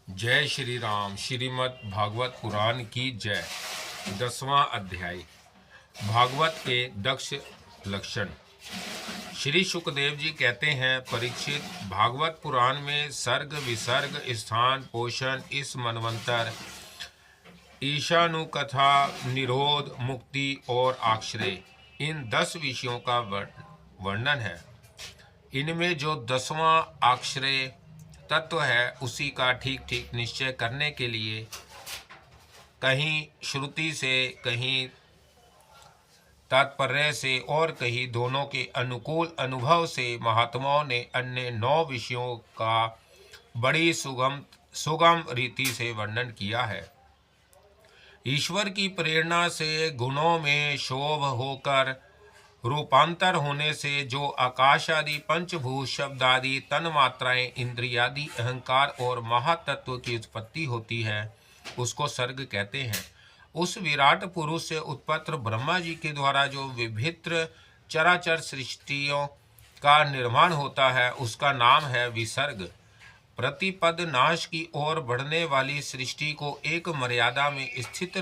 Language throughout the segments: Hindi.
जय श्री राम। श्रीमद् भागवत पुराण की जय। 10वां अध्याय। भागवत के दक्ष लक्षण। श्री सुखदेव जी कहते हैं, परीक्षित, भागवत पुराण में सर्ग, विसर्ग, स्थान, पोषण, इस मनवंतर, ईशानुकथा, निरोध, मुक्ति और आश्रय, इन 10 विषयों का वर्णन है। इनमें जो 10वां आश्रय तत्व है उसी का ठीक ठीक निश्चय करने के लिए कहीं श्रुति से, कहीं तात्पर्य से और कहीं दोनों के अनुकूल अनुभव से महात्माओं ने अन्य 9 विषयों का बड़ी सुगम रीति से वर्णन किया है। ईश्वर की प्रेरणा से गुणों में शोभ होकर रूपांतर होने से जो आकाश आदि पंचभूत, शब्द आदि तन मात्राएं, इंद्रियादि, अहंकार और महातत्व की उत्पत्ति होती है, उसको सर्ग कहते हैं। उस विराट पुरुष से उत्पन्न ब्रह्मा जी के द्वारा जो विभिन्न चराचर सृष्टियों का निर्माण होता है, उसका नाम है विसर्ग। प्रतिपद नाश की ओर बढ़ने वाली सृष्टि को एक मर्यादा में स्थित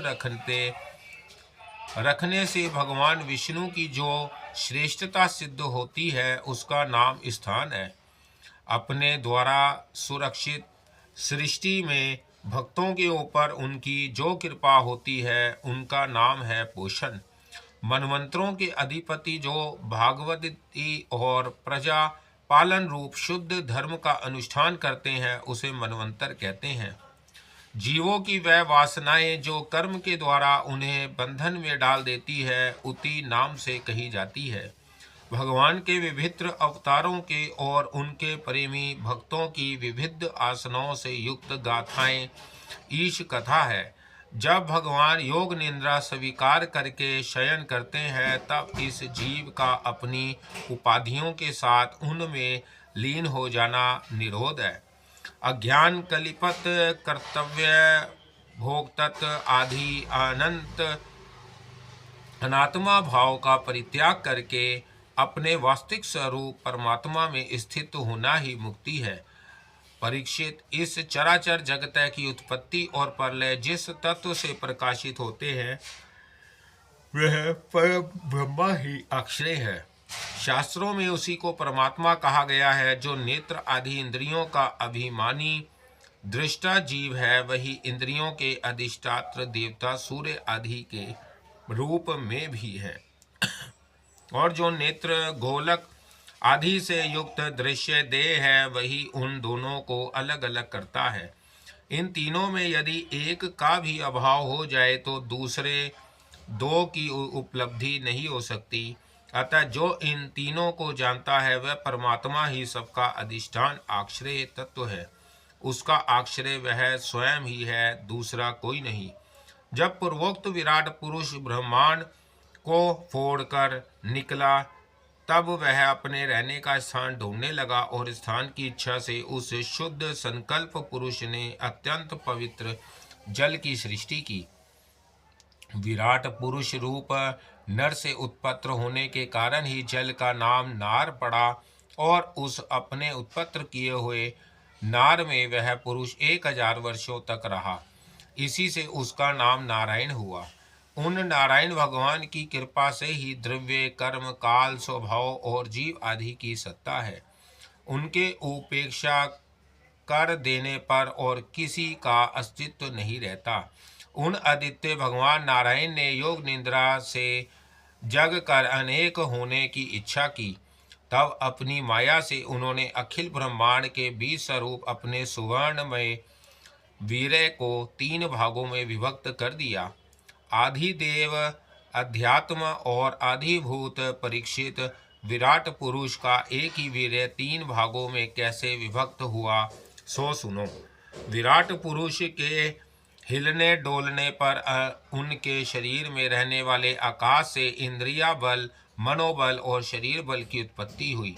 रखने से भगवान विष्णु की जो श्रेष्ठता सिद्ध होती है, उसका नाम स्थान है। अपने द्वारा सुरक्षित सृष्टि में भक्तों के ऊपर उनकी जो कृपा होती है, उनका नाम है पोषण। मनवंतरों के अधिपति जो भागवती और प्रजा पालन रूप शुद्ध धर्म का अनुष्ठान करते हैं, उसे मनवंतर कहते हैं। जीवों की वह वासनाएं जो कर्म के द्वारा उन्हें बंधन में डाल देती है, उति नाम से कही जाती है। भगवान के विभिन्न अवतारों के और उनके प्रेमी भक्तों की विविध आसनों से युक्त गाथाएं ईश कथा है। जब भगवान योग निद्रा स्वीकार करके शयन करते हैं, तब इस जीव का अपनी उपाधियों के साथ उनमें लीन हो जाना निरोध है। अज्ञान कलिपत कर्तव्य भोगतत्व आदि अनात्मा भाव का परित्याग करके अपने वास्तविक स्वरूप परमात्मा में स्थित होना ही मुक्ति है। परीक्षित, इस चराचर जगत की उत्पत्ति और प्रलय जिस तत्व से प्रकाशित होते हैं, वह परम ब्रह्मा ही अक्षय है। शास्त्रों में उसी को परमात्मा कहा गया है। जो नेत्र आदि इंद्रियों का अभिमानी दृष्टा जीव है, वही इंद्रियों के अधिष्ठात्र देवता सूर्य आदि के रूप में भी है। और जो नेत्र, गोलक आदि से युक्त दृश्य देह है, वही उन दोनों को अलग अलग करता है। इन तीनों में यदि एक का भी अभाव हो जाए तो दूसरे 2 की उपलब्धि नहीं हो सकती। अतः जो इन तीनों को जानता है, वह परमात्मा ही सबका अधिष्ठान आश्रय तत्व है। उसका आश्रय वह स्वयं ही है, दूसरा कोई नहीं। जब पूर्वोक्त विराट पुरुष ब्रह्मांड को फोड़कर निकला, तब वह अपने रहने का स्थान ढूंढने लगा और स्थान की इच्छा से उस शुद्ध संकल्प पुरुष ने अत्यंत पवित्र जल की सृष्टि की। विराट पुरुष रूप नर से उत्पन्न होने के कारण ही जल का नाम नार पड़ा और उस अपने उत्पन्न किए हुए नार में वह पुरुष 1000 वर्षों तक रहा। इसी से उसका नाम नारायण हुआ। उन नारायण भगवान की कृपा से ही द्रव्य, कर्म, काल, स्वभाव और जीव आदि की सत्ता है। उनके उपेक्षा कर देने पर और किसी का अस्तित्व नहीं रहता। उन आदित्य भगवान नारायण ने योग निद्रा से जग कर अनेक होने की इच्छा की। तब अपनी माया से उन्होंने अखिल ब्रह्मांड के 20 स्वरूप अपने सुवर्णमय वीर्य को 3 भागों में विभक्त कर दिया। आधिदेव, अध्यात्म और आधिभूत। परीक्षित, विराट पुरुष का एक ही वीर्य 3 भागों में कैसे विभक्त हुआ, सो सुनो। विराट पुरुष के हिलने डोलने पर उनके शरीर में रहने वाले आकाश से इंद्रिया बल, मनोबल और शरीर बल की उत्पत्ति हुई।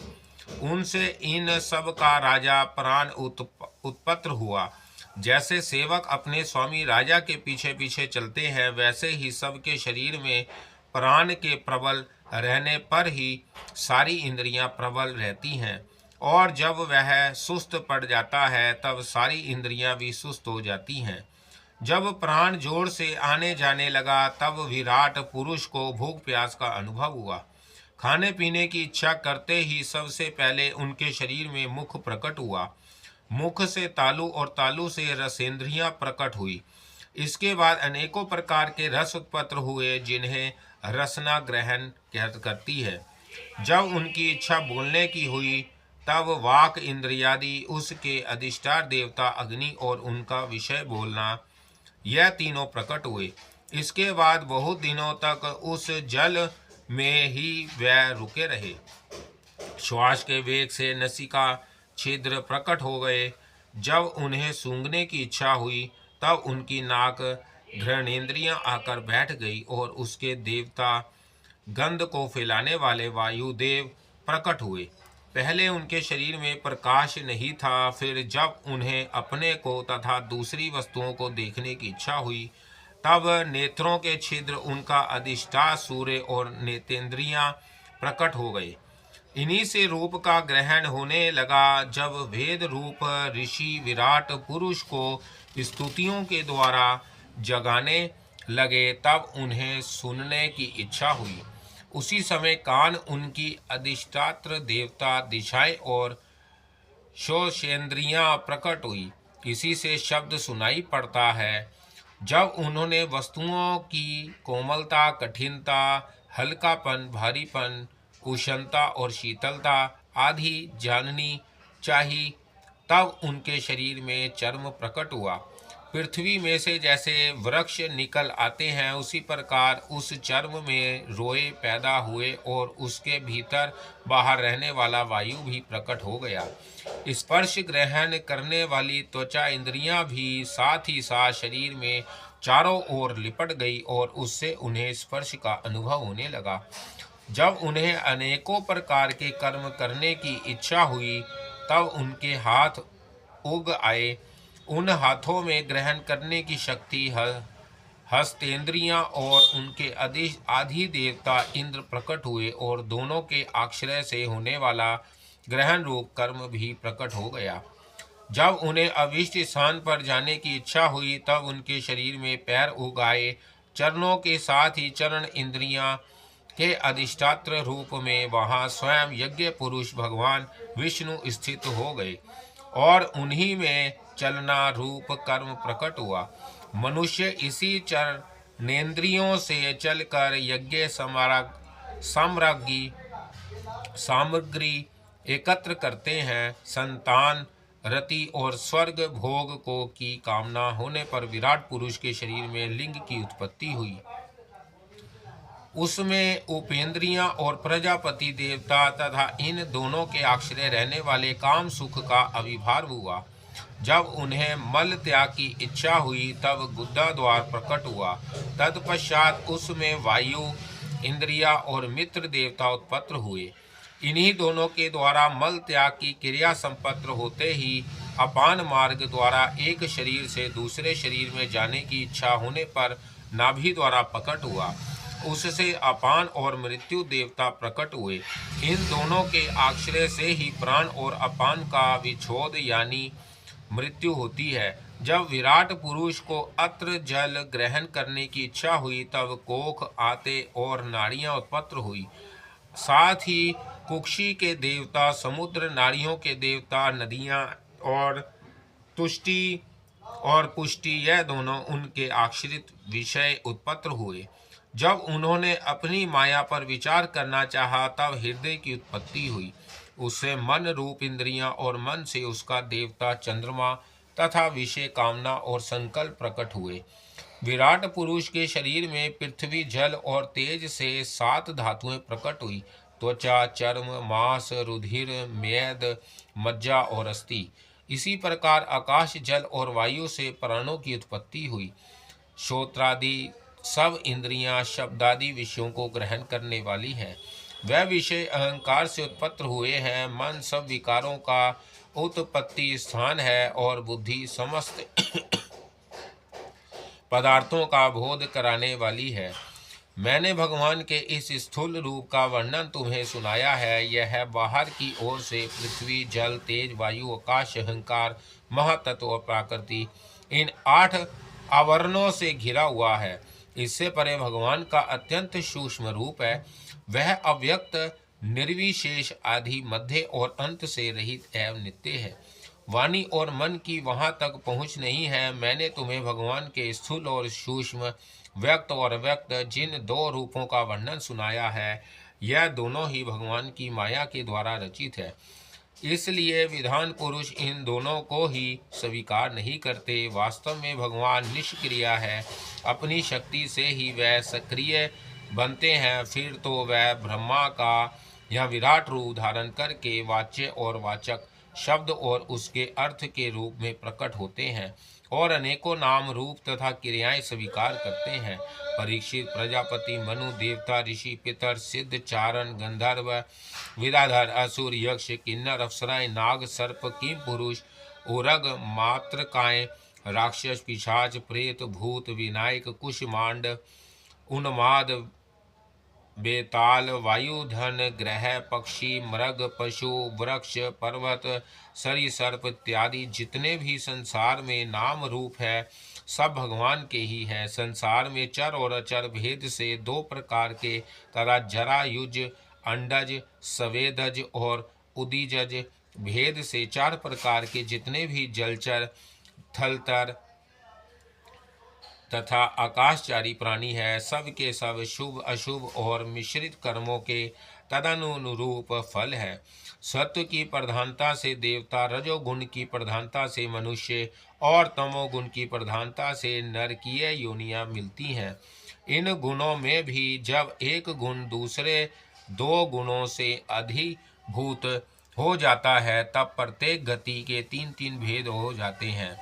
उनसे इन सब का राजा प्राण उत्पन्न हुआ। जैसे सेवक अपने स्वामी राजा के पीछे पीछे चलते हैं, वैसे ही सबके शरीर में प्राण के प्रबल रहने पर ही सारी इंद्रियां प्रबल रहती हैं। और जब वह सुस्त पड़ जाता है तब सारी इंद्रियां भी सुस्त हो जाती हैं। जब प्राण जोर से आने जाने लगा तब विराट पुरुष को भूख प्यास का अनुभव हुआ। खाने पीने की इच्छा करते ही सबसे पहले उनके शरीर में मुख प्रकट हुआ। मुख से तालु और तालु से रसेंद्रियां प्रकट हुई। इसके बाद अनेकों प्रकार के रस उत्पन्न हुए जिन्हें रसना ग्रहण करती है। जब उनकी इच्छा बोलने की हुई तब वाक इंद्रियादि उसके अधिष्ठान देवता अग्नि और उनका विषय बोलना, यह तीनों प्रकट हुए। इसके बाद बहुत दिनों तक उस जल में ही वह रुके रहे। श्वास के वेग से नसिका छिद्र प्रकट हो गए। जब उन्हें सूंघने की इच्छा हुई तब उनकी नाक घ्राणेन्द्रियां आकर बैठ गई और उसके देवता गंध को फैलाने वाले वायुदेव प्रकट हुए। पहले उनके शरीर में प्रकाश नहीं था, फिर जब उन्हें अपने को तथा दूसरी वस्तुओं को देखने की इच्छा हुई तब नेत्रों के छिद्र, उनका अधिष्ठान सूर्य और नेतेंद्रियां प्रकट हो गए। इन्हीं से रूप का ग्रहण होने लगा। जब वेद रूप ऋषि विराट पुरुष को स्तुतियों के द्वारा जगाने लगे तब उन्हें सुनने की इच्छा हुई। उसी समय कान उनकी अधिष्ठात्र देवता दिशाएं और शोषेंद्रियां प्रकट हुई। इसी से शब्द सुनाई पड़ता है। जब उन्होंने वस्तुओं की कोमलता, कठिनता, हल्कापन, भारीपन, उष्णता और शीतलता आदि जाननी चाहिए तब उनके शरीर में चर्म प्रकट हुआ। पृथ्वी में से जैसे वृक्ष निकल आते हैं उसी प्रकार उस चर्म में रोए पैदा हुए और उसके भीतर बाहर रहने वाला वायु भी प्रकट हो गया। स्पर्श ग्रहण करने वाली त्वचा इंद्रियां भी साथ ही साथ शरीर में चारों ओर लिपट गई और उससे उन्हें स्पर्श का अनुभव होने लगा। जब उन्हें अनेकों प्रकार के कर्म करने की इच्छा हुई तब उनके हाथ उग आए। उन हाथों में ग्रहण करने की शक्ति, हस्तेंद्रियां और उनके आदि देवता इंद्र प्रकट हुए और दोनों के आश्रय से होने वाला ग्रहण रूप कर्म भी प्रकट हो गया। जब उन्हें अभिष्ट स्थान पर जाने की इच्छा हुई तब उनके शरीर में पैर उग आए। चरणों के साथ ही चरण इंद्रियां के अधिष्ठात्र रूप में वहां स्वयं यज्ञ पुरुष भगवान विष्णु स्थित हो गए और उन्हीं में चलना रूप कर्म प्रकट हुआ। मनुष्य इसी चरणेन्द्रियों से चलकर यज्ञ सामग्री एकत्र करते हैं। संतान, रति और स्वर्ग भोग को की कामना होने पर विराट पुरुष के शरीर में लिंग की उत्पत्ति हुई। उसमें उपेंद्रियां और प्रजापति देवता तथा इन दोनों के आश्रय रहने वाले काम सुख का आविर्भाव हुआ। जब उन्हें मल त्याग की इच्छा हुई तब गुद्दा द्वार प्रकट हुआ। तत्पश्चात उसमें वायु, इंद्रिया और मित्र देवता उत्पन्न हुए। इन्हीं दोनों के द्वारा मल त्याग की क्रिया संपन्न होते ही अपान मार्ग द्वारा एक शरीर से दूसरे शरीर में जाने की इच्छा होने पर नाभि द्वारा प्रकट हुआ। उससे अपान और मृत्यु देवता प्रकट हुए। इन दोनों के आश्रय से ही प्राण और अपान का विच्छोद यानी मृत्यु होती है। जब विराट पुरुष को अत्र जल ग्रहण करने की इच्छा हुई तब कोख, आते और नाड़ियां उत्पन्न हुई। साथ ही कुक्षी के देवता, समुद्र, नाड़ियों के देवता, नदियां और तुष्टि और पुष्टि, यह दोनों उनके आश्रित विषय उत्पन्न हुए। जब उन्होंने अपनी माया पर विचार करना चाहा तब हृदय की उत्पत्ति हुई। उससे मन रूप इंद्रियां और मन से उसका देवता चंद्रमा तथा विषय, कामना और संकल्प प्रकट हुए। विराट पुरुष के शरीर में पृथ्वी, जल और तेज से 7 धातुएं प्रकट हुई। त्वचा, चर्म, मांस, रुधिर, मेद, मज्जा और अस्थि। इसी प्रकार आकाश, जल और वायु से प्राणों की उत्पत्ति हुई। श्रोत्रादि सब इंद्रियां शब्दादि विषयों को ग्रहण करने वाली हैं। वह विषय अहंकार से उत्पन्न हुए हैं। मन सब विकारों का उत्पत्ति स्थान है और बुद्धि समस्त पदार्थों का बोध कराने वाली है। मैंने भगवान के इस स्थूल रूप का वर्णन तुम्हें सुनाया है। यह बाहर की ओर से पृथ्वी, जल, तेज, वायु, आकाश, अहंकार, महातत्व और प्रकृति, इन 8 आवरणों से घिरा हुआ है। इससे परे भगवान का अत्यंत सूक्ष्म रूप है। वह अव्यक्त, निर्विशेष, आदि, मध्य और अंत से रहित एवं नित्य है। वाणी और मन की वहां तक पहुंच नहीं है। मैंने तुम्हें भगवान के स्थूल और सूक्ष्म, व्यक्त और अव्यक्त जिन 2 रूपों का वर्णन सुनाया है, यह दोनों ही भगवान की माया के द्वारा रचित है। इसलिए विधान पुरुष इन दोनों को ही स्वीकार नहीं करते। वास्तव में भगवान निष्क्रिय है। अपनी शक्ति से ही वह सक्रिय बनते हैं। फिर तो वह ब्रह्मा का यह विराट रूप धारण करके वाच्य और वाचक शब्द और उसके अर्थ के रूप में प्रकट होते हैं और अनेकों नाम, रूप तथा क्रियाएं स्वीकार करते हैं। परीक्षित, प्रजापति, मनु, देवता, ऋषि, पितर, सिद्ध, चारण, गंधर्व, विद्याधर, असुर, यक्ष, किन्नर, अप्सराएं, नाग, सर्प, किम पुरुष, उरग, मातृकाएं, राक्षस, पिशाच, प्रेत, भूत, विनायक, कुष्मांड, उन्माद, बेताल, वायुधन, ग्रह, पक्षी, मृग, पशु, वृक्ष, पर्वत, सरीसर्प इत्यादि जितने भी संसार में नाम रूप है, सब भगवान के ही है। संसार में चर और अचर भेद से 2 प्रकार के तथा जरा, युज, अंडज, सवेदज और उदीजज भेद से 4 प्रकार के जितने भी जलचर, थलतर तथा आकाशचारी प्राणी है, सब के सब शुभ, अशुभ और मिश्रित कर्मों के तदनुरूप फल है। सत्व की प्रधानता से देवता, रजोगुण की प्रधानता से मनुष्य और तमोगुण की प्रधानता से नरकीय योनियां मिलती हैं। इन गुणों में भी जब एक गुण दूसरे 2 गुणों से अधिभूत हो जाता है, तब प्रत्येक गति के 3-3 भेद हो जाते हैं।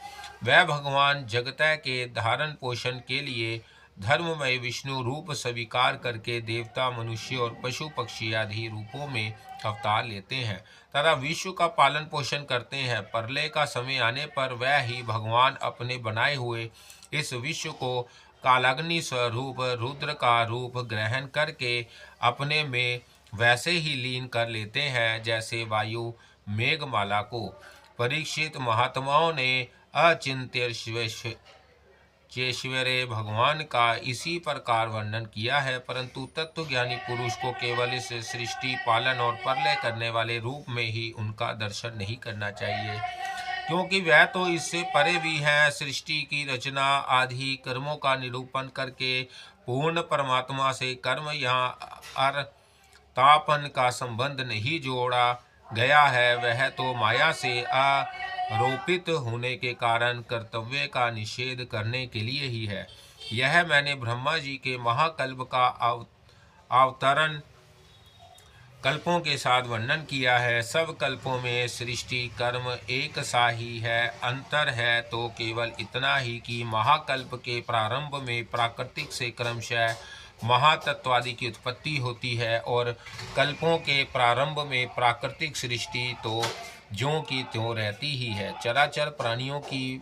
वह भगवान जगत के धारण पोषण के लिए धर्ममय विष्णु रूप स्वीकार करके देवता, मनुष्य और पशु पक्षी आदि रूपों में अवतार लेते हैं तथा विश्व का पालन पोषण करते हैं। प्रलय का समय आने पर वह ही भगवान अपने बनाए हुए इस विश्व को कालाग्नि स्वरूप रुद्र का रूप ग्रहण करके अपने में वैसे ही लीन कर लेते हैं जैसे वायु मेघमाला को। परीक्षित, महात्माओं ने अचिंत्य चेश्वरे भगवान का इसी प्रकार वर्णन किया है, परंतु तत्वज्ञानी पुरुष को केवल इस सृष्टि, पालन और प्रलय करने वाले रूप में ही उनका दर्शन नहीं करना चाहिए, क्योंकि वह तो इससे परे भी हैं। सृष्टि की रचना आदि कर्मों का निरूपण करके पूर्ण परमात्मा से कर्म यहाँ अर्तापन का संबंध नहीं जोड़ा गया है। वह तो माया से आरोपित होने के कारण कर्तव्य का निषेध करने के लिए ही है। यह मैंने ब्रह्मा जी के महाकल्प का अवतरण कल्पों के साथ वर्णन किया है। सब कल्पों में सृष्टि कर्म एक सा ही है। अंतर है तो केवल इतना ही कि महाकल्प के प्रारंभ में प्राकृतिक से क्रमशः महातत्वादि की उत्पत्ति होती है और कल्पों के प्रारंभ में प्राकृतिक सृष्टि तो ज्यों की त्यों रहती ही है। चराचर प्राणियों की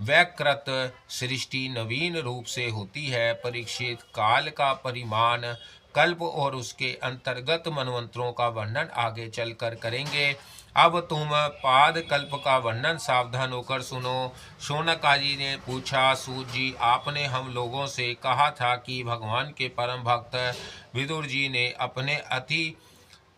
वैकृत सृष्टि नवीन रूप से होती है। परीक्षित, काल का परिमाण कल्प और उसके अंतर्गत मनवंतरों का वर्णन आगे चलकर करेंगे। अब तुम पाद कल्प का वर्णन सावधान होकर सुनो। शौनकादि ने पूछा, सूत जी, आपने हम लोगों से कहा था कि भगवान के परम भक्त विदुर जी ने अपने अति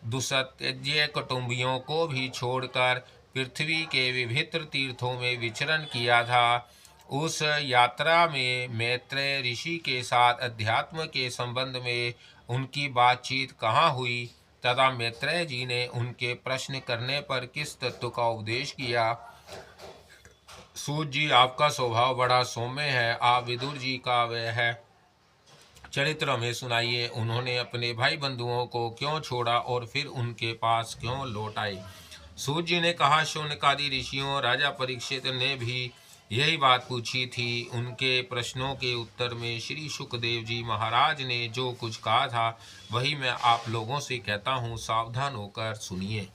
दुस्तेज्य कुटुंबियों को भी छोड़कर पृथ्वी के विभिन्न तीर्थों में विचरण किया था। उस यात्रा में मैत्रेय ऋषि के साथ अध्यात्म के संबंध में उनकी बातचीत कहाँ हुई तथा मैत्रेय जी ने उनके प्रश्न करने पर किस तत्व का उपदेश किया। सूत जी, आपका स्वभाव बड़ा सौम्य है। आप विदुर जी का वह चरित्र हमें सुनाइए। उन्होंने अपने भाई बंधुओं को क्यों छोड़ा और फिर उनके पास क्यों लौट आए। सूत जी ने कहा, शौनकादि ऋषियों, राजा परीक्षित ने भी यही बात पूछी थी। उनके प्रश्नों के उत्तर में श्री शुकदेव जी महाराज ने जो कुछ कहा था वही मैं आप लोगों से कहता हूँ, सावधान होकर सुनिए।